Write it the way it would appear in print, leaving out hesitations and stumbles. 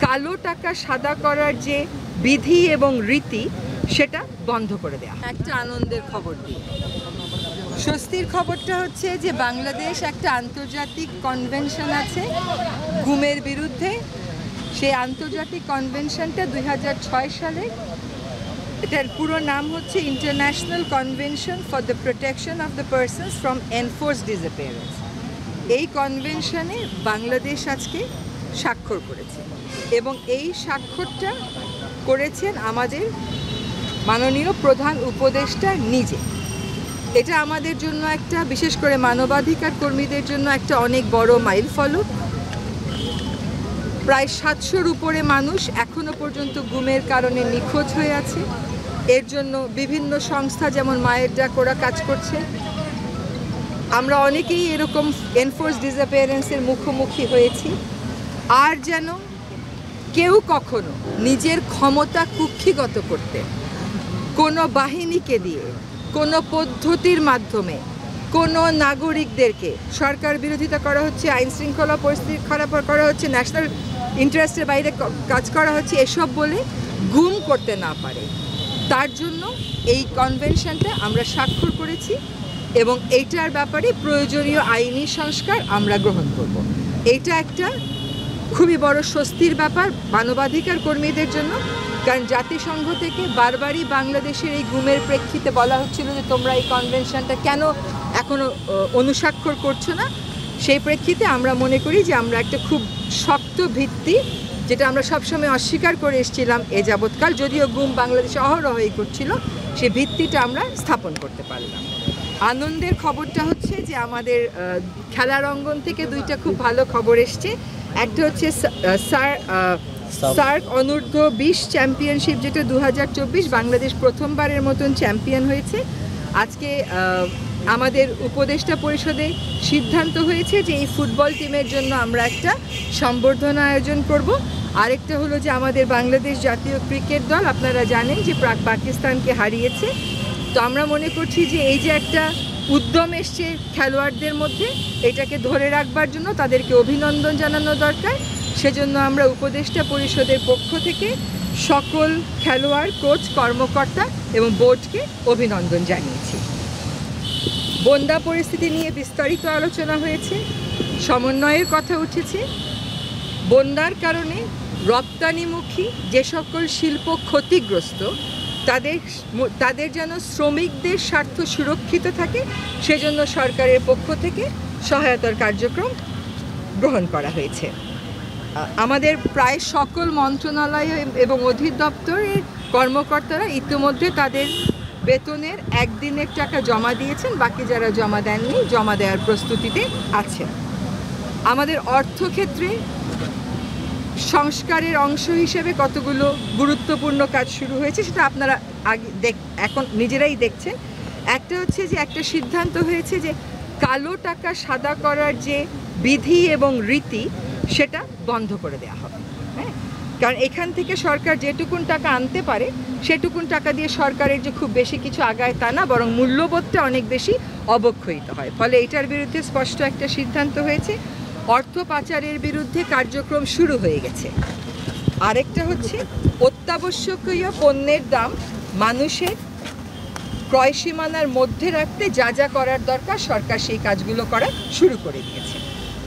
কালো টাকা সাদা করার যে বিধি এবং রীতি সেটা বন্ধ করে দেয়া। একটা আনন্দের খবর দিই। স্বস্তির খবরটা হচ্ছে যে বাংলাদেশ একটা আন্তর্জাতিক কনভেনশন আছে গুমের বিরুদ্ধে। সেই আন্তর্জাতিক কনভেনশনটা 2006 সালে, এটার পুরো নাম হচ্ছে international convention for the protection of the persons from enforced disappearance. এই কনভেনশনে বাংলাদেশ আজকে স্বাক্ষর করেছে এবং এই স্বাক্ষরটা করেছেন আমাদের মাননীয় প্রধান উপদেষ্টা নিজে। এটা আমাদের জন্য একটা, বিশেষ করে মানবাধিকার কর্মীদের জন্য একটা অনেক বড় মাইলফলক। প্রায় 700-র উপরে মানুষ এখনো পর্যন্ত গুমের কারণে নিখোঁজ হয়ে আছে। এর জন্য বিভিন্ন সংস্থা যেমন মায়ের ডাক ওরা কাজ করছে। আমরা অনেকেই এরকম এনফোর্স ডিসঅ্যাপিয়ারেন্সের মুখোমুখি হয়েছি। আর যেন কেউ কখনো নিজের ক্ষমতা কুক্ষিগত করতে কোনো বাহিনীকে দিয়ে, কোনো পদ্ধতির মাধ্যমে কোনো নাগরিকদেরকে, সরকার বিরোধিতা করা হচ্ছে, আইন শৃঙ্খলা পরিস্থিতি খারাপ করা হচ্ছে, ন্যাশনাল ইন্টারেস্টের বাইরে কাজ করা হচ্ছে, এসব বলে গুম করতে না পারে, তার জন্য এই কনভেনশনটা আমরা স্বাক্ষর করেছি এবং এইটার ব্যাপারে প্রয়োজনীয় আইনি সংস্কার আমরা গ্রহণ করব। এইটা একটা খুবই বড় স্বস্তির ব্যাপার মানবাধিকার কর্মীদের জন্য, কারণ জাতিসংঘ থেকে বারবারই বাংলাদেশের এই গুমের প্রেক্ষিতে বলা হচ্ছিল যে তোমরা এই কনভেনশনটা কেন এখনও অনুস্বাক্ষর করছো না। সেই প্রেক্ষিতে আমরা মনে করি যে আমরা একটা খুব শক্ত ভিত্তি, যেটা আমরা সবসময় অস্বীকার করে এসেছিলাম এ যাবৎকাল, যদিও গুম বাংলাদেশে অহরহই করছিল, সেই ভিত্তিটা আমরা স্থাপন করতে পারলাম। আনন্দের খবরটা হচ্ছে যে আমাদের খেলার অঙ্গন থেকে দুইটা খুব ভালো খবর এসছে। একটা হচ্ছে সার্ক অনূর্ধ্ব 20 চ্যাম্পিয়নশিপ, যেটা 2024 বাংলাদেশ প্রথমবারের মতন চ্যাম্পিয়ন হয়েছে। আজকে আমাদের উপদেষ্টা পরিষদে সিদ্ধান্ত হয়েছে যে এই ফুটবল টিমের জন্য আমরা একটা সম্বর্ধনা আয়োজন করব। আরেকটা হলো যে আমাদের বাংলাদেশ জাতীয় ক্রিকেট দল, আপনারা জানেন যে পাকিস্তানকে হারিয়েছে। তো আমরা মনে করছি যে এই যে একটা উদ্যম এসছে খেলোয়াড়দের মধ্যে, এটাকে ধরে রাখবার জন্য তাদেরকে অভিনন্দন জানানো দরকার। সেজন্য আমরা উপদেষ্টা পরিষদের পক্ষ থেকে সকল খেলোয়াড়, কোচ, কর্মকর্তা এবং বোর্ডকে অভিনন্দন জানিয়েছি। বন্যা পরিস্থিতি নিয়ে বিস্তারিত আলোচনা হয়েছে, সমন্বয়ের কথা উঠেছে। বন্যার কারণে রপ্তানিমুখী যে সকল শিল্প ক্ষতিগ্রস্ত, তাদের যেন শ্রমিকদের স্বার্থ সুরক্ষিত থাকে, সেজন্য সরকারের পক্ষ থেকে সহায়তার কার্যক্রম গ্রহণ করা হয়েছে। আমাদের প্রায় সকল মন্ত্রণালয় এবং অধিদপ্তরের কর্মকর্তারা ইতিমধ্যে তাদের বেতনের একদিনের টাকা জমা দিয়েছেন, বাকি যারা জমা দেননি জমা দেওয়ার প্রস্তুতিতে আছেন। আমাদের অর্থক্ষেত্রে সংস্কারের অংশ হিসেবে কতগুলো গুরুত্বপূর্ণ কাজ শুরু হয়েছে, সেটা আপনারা এখন নিজেরাই দেখছেন। একটা হচ্ছে যে একটা সিদ্ধান্ত হয়েছে যে কালো টাকা সাদা করার যে বিধি এবং রীতি সেটা বন্ধ করে দেওয়া হবে। হ্যাঁ, কারণ এখান থেকে সরকার যেটুকুন টাকা আনতে পারে সেটুকুন টাকা দিয়ে সরকারের যে খুব বেশি কিছু আগায় তা না, বরং মূল্যবোধটা অনেক বেশি অবক্ষয়িত হয়। ফলে এটার বিরুদ্ধে স্পষ্ট একটা সিদ্ধান্ত হয়েছে। অর্থ পাচারের বিরুদ্ধে কার্যক্রম শুরু হয়ে গেছে। আরেকটা হচ্ছে অত্যাবশ্যকীয় পণ্যের দাম মানুষের ক্রয় সীমানার মধ্যে রাখতে যা যা করার দরকার সরকার সেই কাজগুলো করা শুরু করে দিয়েছে।